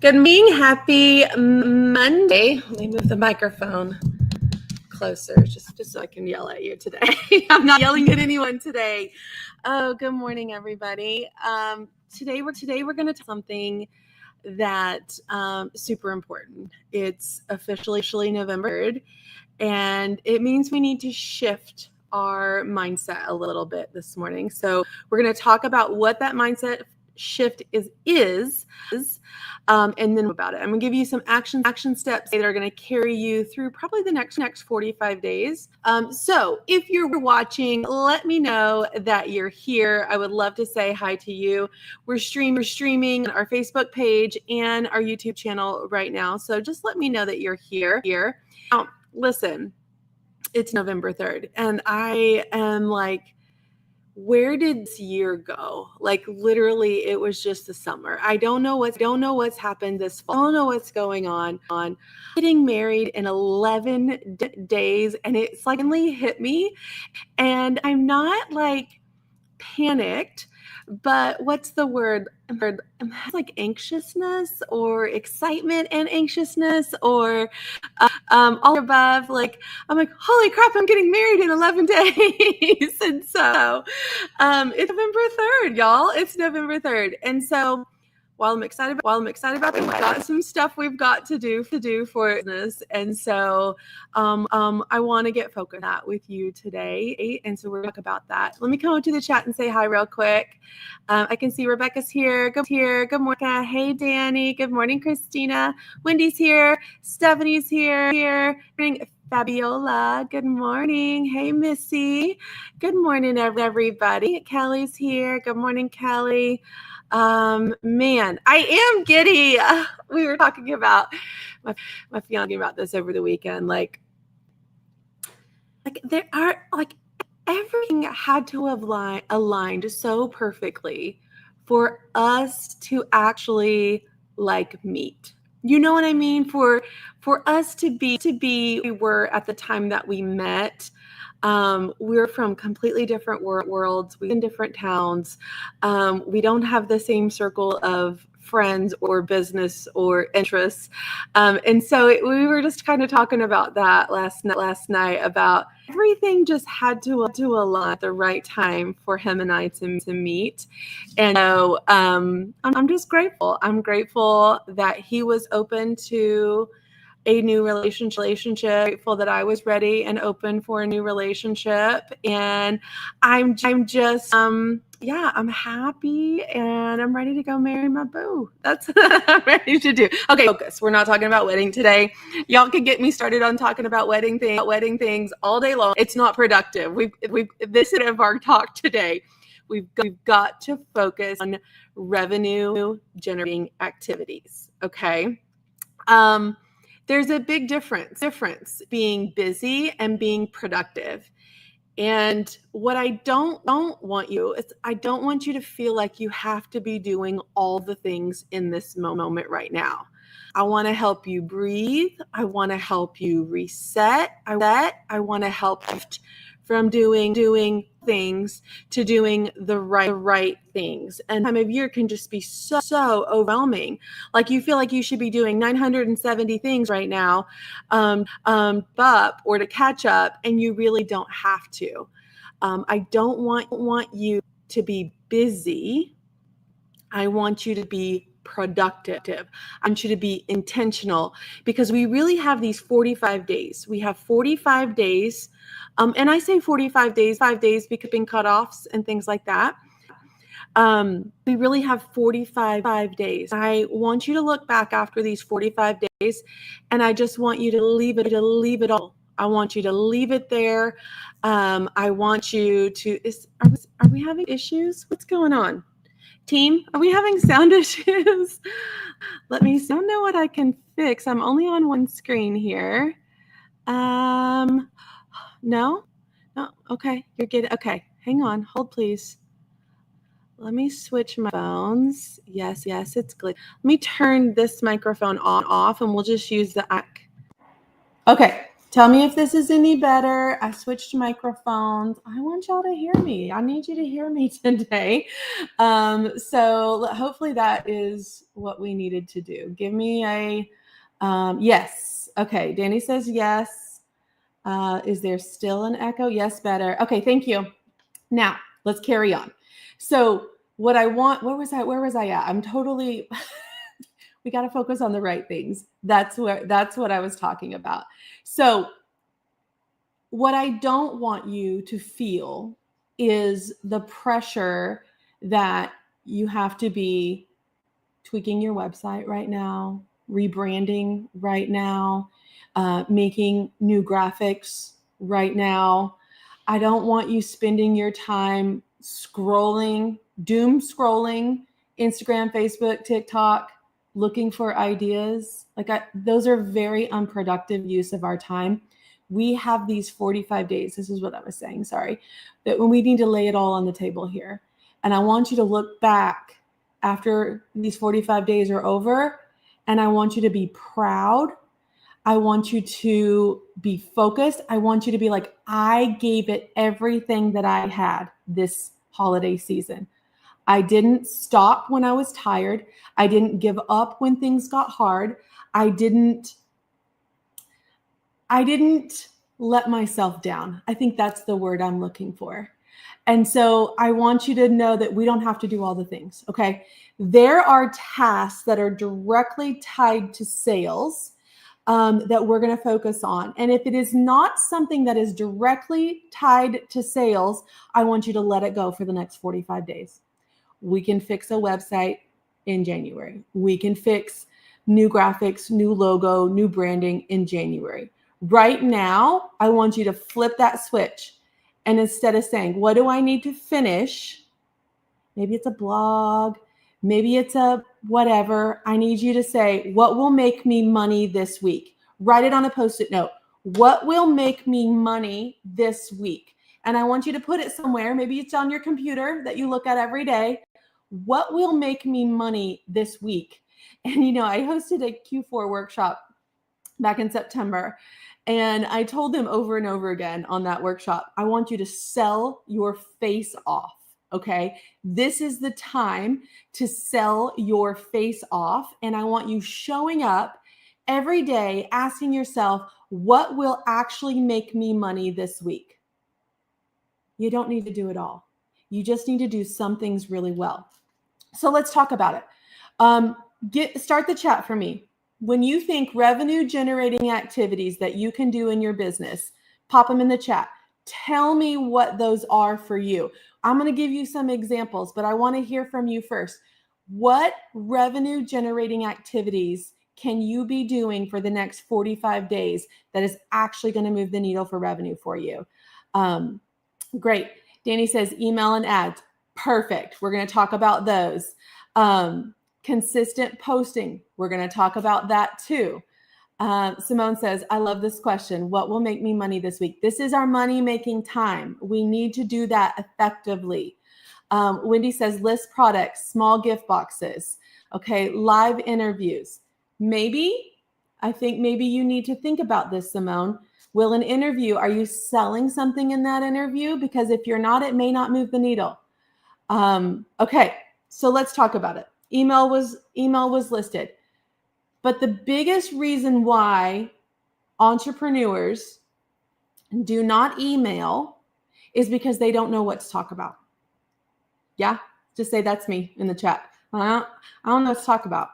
Good morning. Happy Monday. Let me move the microphone closer just so I can yell at you today. I'm not yelling at anyone today. Oh, good morning, everybody. Today we're going to talk something that super important. It's officially November 3rd, and it means we need to shift our mindset a little bit this morning. So we're going to talk about what that mindset shift is and then about it. I'm going to give you some action steps that are going to carry you through probably the next 45 days. So if you're watching, let me know that you're here. I would love to say hi to you. We're streaming our Facebook page and our YouTube channel right now. So just let me know that you're here. Now, listen, it's November 3rd, and I am like, where did this year go? Like literally, it was just the summer. I don't know what's happened this fall. I don't know what's going on. Getting married in 11 days, and it suddenly hit me, and I'm not like panicked, but what's the word? Like anxiousness or excitement and anxiousness or all above. Like I'm like, holy crap, I'm getting married in 11 days. And so it's November 3rd, y'all. It's November 3rd. And so while I'm excited about it, we've got some stuff we've got to do for business. And so I want to get focused on that with you today. And so we're going to talk about that. Let me come up to the chat and say hi real quick. I can see Rebecca's here. Good morning. Hey, Danny. Good morning, Christina. Wendy's here. Stephanie's here. Fabiola, good morning. Hey, Missy. Good morning, everybody. Kelly's here. Good morning, Kelly. Man, I am giddy. We were talking about my fiance about this over the weekend. Like there are like everything had to have aligned so perfectly for us to actually like meet. You know what I mean? For us to be we were at the time that we met. We're from completely different worlds. We in different towns. We don't have the same circle of friends or business or interests. And so we were just kind of talking about that last night about everything just had to align at the right time for him and I to meet. And so I'm just grateful. I'm grateful that he was open to a new relationship, grateful that I was ready and open for a new relationship. And I'm just, I'm happy and I'm ready to go marry my boo. That's what I'm ready to do. Okay, focus. We're not talking about wedding today. Y'all can get me started on talking about wedding things all day long. It's not productive. This is our talk today. We've got to focus on revenue generating activities. Okay. There's a big difference being busy and being productive. And what I don't want you is I don't want you to feel like you have to be doing all the things in this moment right now. I want to help you breathe. I want to help you reset. I want to help you from doing things to doing the right things. And time of year can just be so overwhelming. Like you feel like you should be doing 970 things right now, or to catch up, and you really don't have to. I don't want you to be busy. I want you to be productive. I want you to be intentional, because we really have these 45 days. We have 45 days. And I say 45 days, 5 days because being cutoffs and things like that. We really have 45 days. I want you to look back after these 45 days, and I just want you to leave it all. I want you to leave it there. I want you to, are we having issues? What's going on? Team, are we having sound issues? Let me see. I don't know what I can fix. I'm only on one screen here. No? Okay, you're getting, okay, hang on, hold please. Let me switch my phones. Yes, it's glitchy. Let me turn this microphone off and we'll just use the, okay, Tell me if this is any better. I switched microphones. I want y'all to hear me. I need you to hear me today. So hopefully that is what we needed to do. Give me a yes. Okay, Danny says yes. Is there still an echo? Yes, better. Okay, thank you. Now, let's carry on. So what I want, where was I at? I'm totally we got to focus on the right things. That's what I was talking about. So what I don't want you to feel is the pressure that you have to be tweaking your website right now, rebranding right now, making new graphics right now. I don't want you spending your time doom scrolling Instagram, Facebook, TikTok, looking for ideas. Those are very unproductive use of our time. We have these 45 days. This is what I was saying, sorry, that when we need to lay it all on the table here. And I want you to look back after these 45 days are over, and I want you to be proud. I want you to be focused. I want you to be like, I gave it everything that I had this holiday season. I didn't stop when I was tired. I didn't give up when things got hard. I didn't let myself down. I think that's the word I'm looking for. And so I want you to know that we don't have to do all the things, okay? There are tasks that are directly tied to sales that we're going to focus on. And if it is not something that is directly tied to sales, I want you to let it go for the next 45 days. We can fix a website in January. We can fix new graphics, new logo, new branding in January. Right now, I want you to flip that switch. And instead of saying, what do I need to finish? Maybe it's a blog, maybe it's a whatever. I need you to say, what will make me money this week? Write it on a Post-it note. What will make me money this week? And I want you to put it somewhere. Maybe it's on your computer that you look at every day. What will make me money this week? And, I hosted a Q4 workshop back in September. And I told them over and over again on that workshop, I want you to sell your face off. Okay. This is the time to sell your face off. And I want you showing up every day asking yourself, what will actually make me money this week? You don't need to do it all. You just need to do some things really well. So let's talk about it. Start the chat for me. When you think revenue generating activities that you can do in your business, pop them in the chat. Tell me what those are for you. I'm going to give you some examples, but I want to hear from you first. What revenue generating activities can you be doing for the next 45 days that is actually going to move the needle for revenue for you? Great. Danny says email and ads. Perfect. We're going to talk about those. Consistent posting. We're going to talk about that too. Simone says, I love this question. What will make me money this week? This is our money making time. We need to do that effectively. Wendy says, list products, small gift boxes. Okay. Live interviews. I think maybe you need to think about this, Simone. Will an interview, are you selling something in that interview? Because if you're not, it may not move the needle. Okay. So let's talk about it. Email was listed. But the biggest reason why entrepreneurs do not email is because they don't know what to talk about. Yeah, just say that's me in the chat. I don't know what to talk about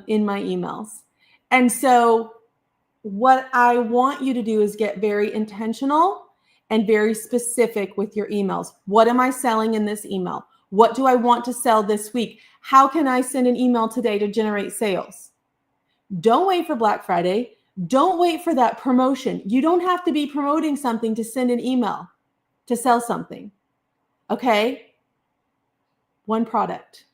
in my emails. And so what I want you to do is get very intentional and very specific with your emails. What am I selling in this email? What do I want to sell this week? How can I send an email today to generate sales? Don't wait for Black Friday. Don't wait for that promotion. You don't have to be promoting something to send an email to sell something. Okay? One product.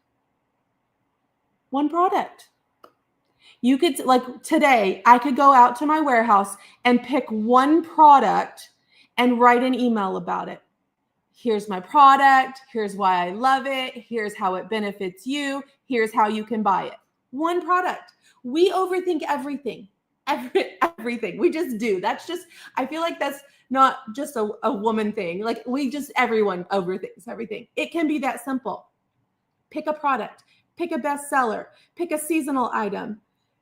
You could, like today, I could go out to my warehouse and pick one product and write an email about it. Here's my product. Here's why I love it. Here's how it benefits you. Here's how you can buy it. One product. We overthink everything. Everything. We just do. That's just, I feel like that's not just a woman thing. Like everyone overthinks everything. It can be that simple. Pick a product, pick a bestseller, pick a seasonal item,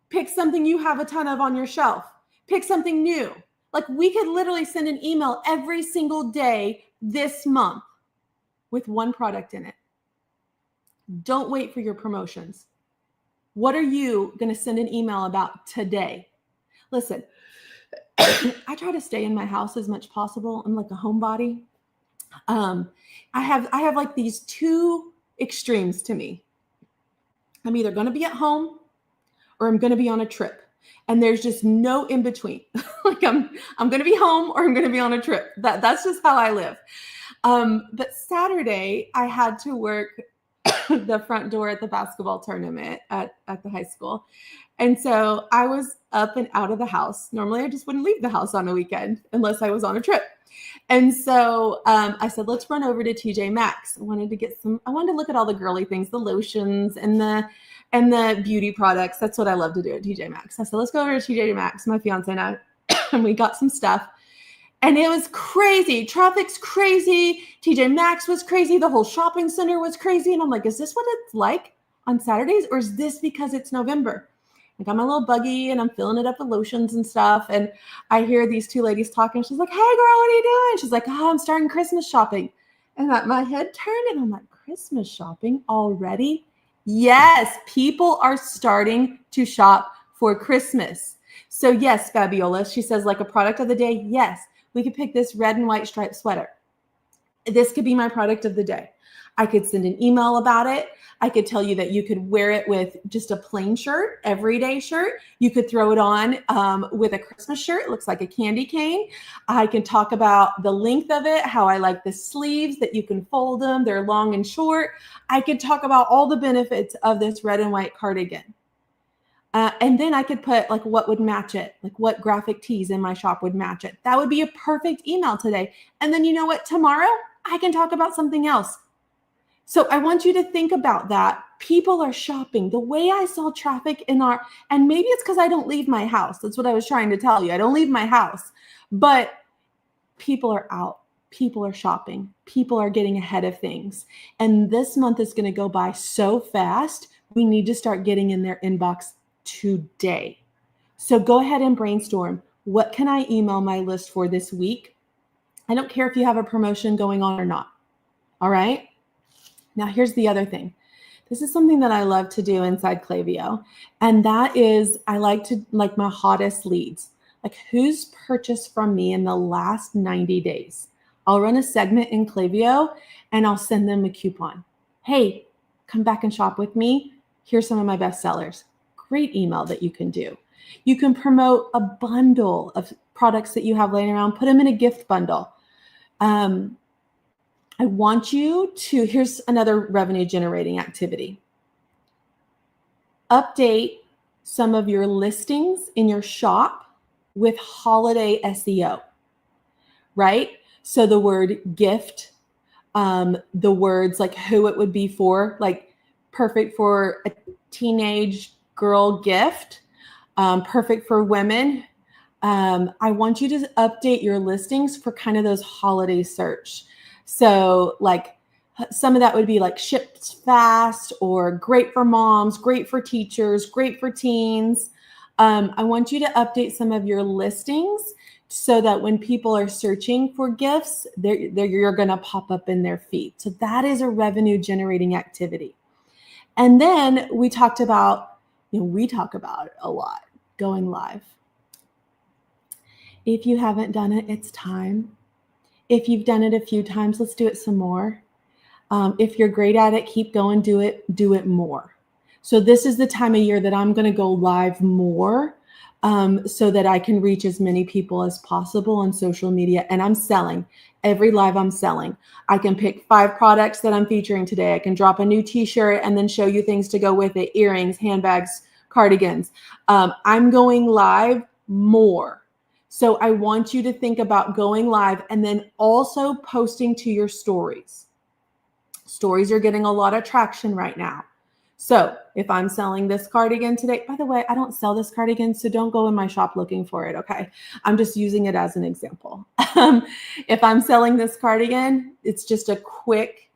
pick something you have a ton of on your shelf, pick something new. Like we could literally send an email every single day this month with one product in it. Don't wait for your promotions. What are you going to send an email about today? Listen, I try to stay in my house as much possible. I'm like a homebody. I have like these two extremes to me. I'm either going to be at home or I'm going to be on a trip. And there's just no in between. Like I'm going to be home or I'm going to be on a trip. That's just how I live. But Saturday I had to work the front door at the basketball tournament at the high school. And so I was up and out of the house. Normally I just wouldn't leave the house on a weekend unless I was on a trip. And so I said, let's run over to TJ Maxx. I wanted to look at all the girly things, the lotions and the beauty products. That's what I love to do at TJ Maxx. I said, let's go over to TJ Maxx, my fiance and I, and we got some stuff. And it was crazy. Traffic's crazy. TJ Maxx was crazy. The whole shopping center was crazy. And I'm like, is this what it's like on Saturdays? Or is this because it's November? I got my little buggy and I'm filling it up with lotions and stuff. And I hear these two ladies talking. She's like, hey girl, what are you doing? She's like, oh, I'm starting Christmas shopping. And my head turned and I'm like, Christmas shopping already? Yes, people are starting to shop for Christmas. So yes, Fabiola, she says like a product of the day. Yes, we could pick this red and white striped sweater. This could be my product of the day. I could send an email about it. I could tell you that you could wear it with just a plain shirt, everyday shirt. You could throw it on with a Christmas shirt. It looks like a candy cane. I can talk about the length of it, how I like the sleeves, that you can fold them. They're long and short. I could talk about all the benefits of this red and white cardigan. And then I could put like what would match it, like what graphic tees in my shop would match it. That would be a perfect email today. And then you know what? Tomorrow I can talk about something else. So I want you to think about that. People are shopping. The way I saw traffic and maybe it's because I don't leave my house. That's what I was trying to tell you. I don't leave my house, but people are out. People are shopping. People are getting ahead of things. And this month is going to go by so fast. We need to start getting in their inbox today. So go ahead and brainstorm. What can I email my list for this week? I don't care if you have a promotion going on or not. All right. Now, here's the other thing. This is something that I love to do inside Klaviyo. And that is, I like my hottest leads, like who's purchased from me in the last 90 days. I'll run a segment in Klaviyo and I'll send them a coupon. Hey, come back and shop with me. Here's some of my best sellers. Great email that you can do. You can promote a bundle of products that you have laying around, put them in a gift bundle. I want you to, here's another revenue generating activity. Update some of your listings in your shop with holiday SEO, right? So the word gift, the words like who it would be for, like perfect for a teenage girl gift, perfect for women. I want you to update your listings for kind of those holiday search. So like some of that would be like shipped fast or great for moms, great for teachers, great for teens. I want you to update some of your listings so that when people are searching for gifts, you're going to pop up in their feed. So that is a revenue generating activity. And then we talk about it a lot, going live. If you haven't done it, it's time. If you've done it a few times, let's do it some more. If you're great at it, keep going, do it more. So this is the time of year that I'm going to go live more so that I can reach as many people as possible on social media. And I'm selling. Every live I'm selling. I can pick 5 products that I'm featuring today. I can drop a new t-shirt and then show you things to go with it, earrings, handbags, cardigans. I'm going live more. So I want you to think about going live and then also posting to your stories. Stories are getting a lot of traction right now. So if I'm selling this cardigan today, by the way, I don't sell this cardigan, so don't go in my shop looking for it, okay? I'm just using it as an example. If I'm selling this cardigan, it's just a quick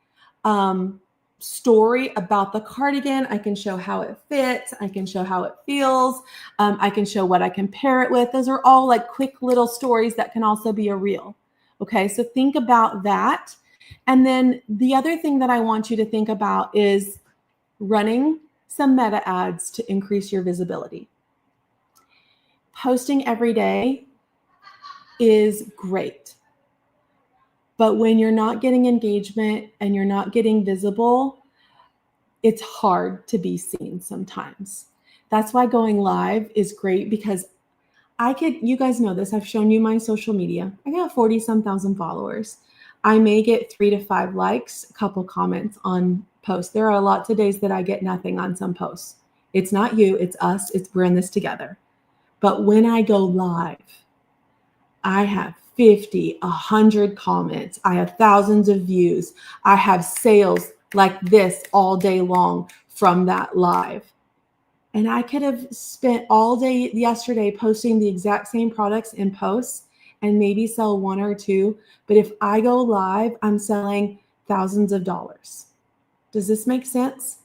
story about the cardigan. I can show how it fits. I can show how it feels. I can show what I can pair it with. Those are all like quick little stories that can also be a reel. Okay, so think about that. And then the other thing that I want you to think about is running some meta ads to increase your visibility. Posting every day is great. But when you're not getting engagement and you're not getting visible, it's hard to be seen sometimes. That's why going live is great, because you guys know this, I've shown you my social media. I got 40-some thousand followers. I may get 3 to 5 likes, a couple comments on posts. There are a lot of days that I get nothing on some posts. It's not you, it's us, we're in this together. But when I go live, I have 50, 100 comments. I have thousands of views. I have sales like this all day long from that live. And I could have spent all day yesterday posting the exact same products in posts and maybe sell 1 or 2. But if I go live, I'm selling thousands of dollars. Does this make sense?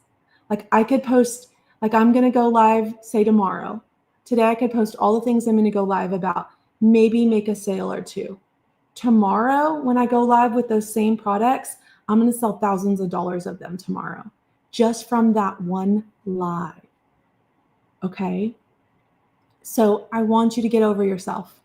Like I could post, like I'm going to go live, say tomorrow. Today I could post all the things I'm going to go live about, maybe make a sale or 2. Tomorrow, when I go live with those same products, I'm going to sell thousands of dollars of them tomorrow, just from that one live. Okay? So I want you to get over yourself.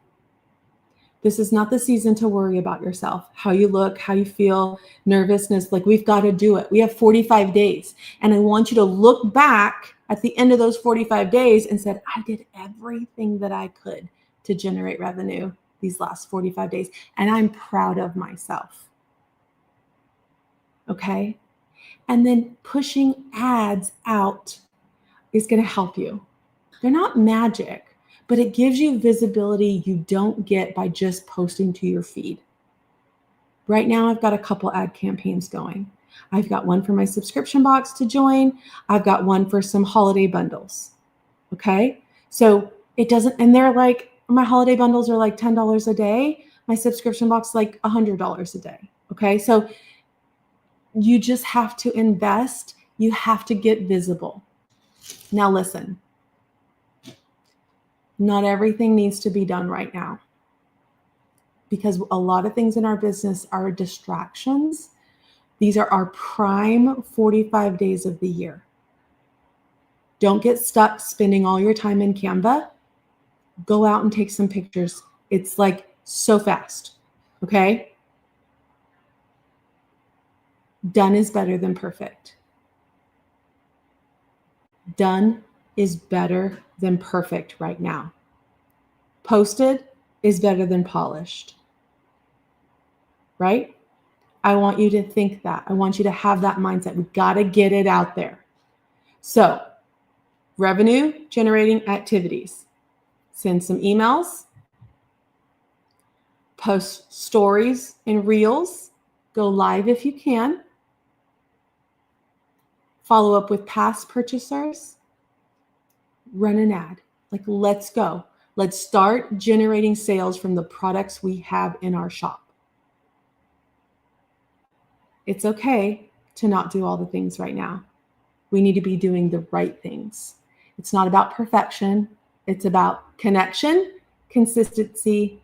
This is not the season to worry about yourself, how you look, how you feel, nervousness. Like we've got to do it. We have 45 days. And I want you to look back at the end of those 45 days and said, I did everything that I could to generate revenue these last 45 days. And I'm proud of myself. Okay? And then pushing ads out is going to help you. They're not magic, but it gives you visibility you don't get by just posting to your feed. Right now, I've got a couple ad campaigns going. I've got one for my subscription box to join. I've got one for some holiday bundles. Okay? So it doesn't, and they're like, my holiday bundles are like $10 a day. My subscription box is like $100 a day. Okay? So you just have to invest. You have to get visible. Now listen, not everything needs to be done right now, because a lot of things in our business are distractions. These are our prime 45 days of the year. Don't get stuck spending all your time in Canva. Go out and take some pictures. It's like so fast. Okay? Done is better than perfect. Done is better than perfect right now. Posted is better than polished. Right? I want you to think that. I want you to have that mindset. We got to get it out there. So, revenue generating activities. Send some emails. Post stories and reels. Go live if you can. Follow up with past purchasers. Run an ad. Like, let's go. Let's start generating sales from the products we have in our shop. It's okay to not do all the things right now. We need to be doing the right things. It's not about perfection. It's about connection, consistency,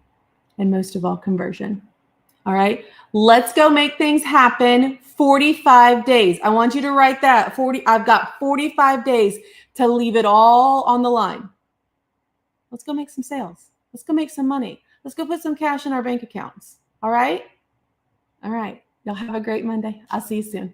and most of all, conversion. All right, let's go make things happen. 45 days. I want you to write that. I've got 45 days to leave it all on the line. Let's go make some sales. Let's go make some money. Let's go put some cash in our bank accounts. All right? All right. Y'all have a great Monday. I'll see you soon.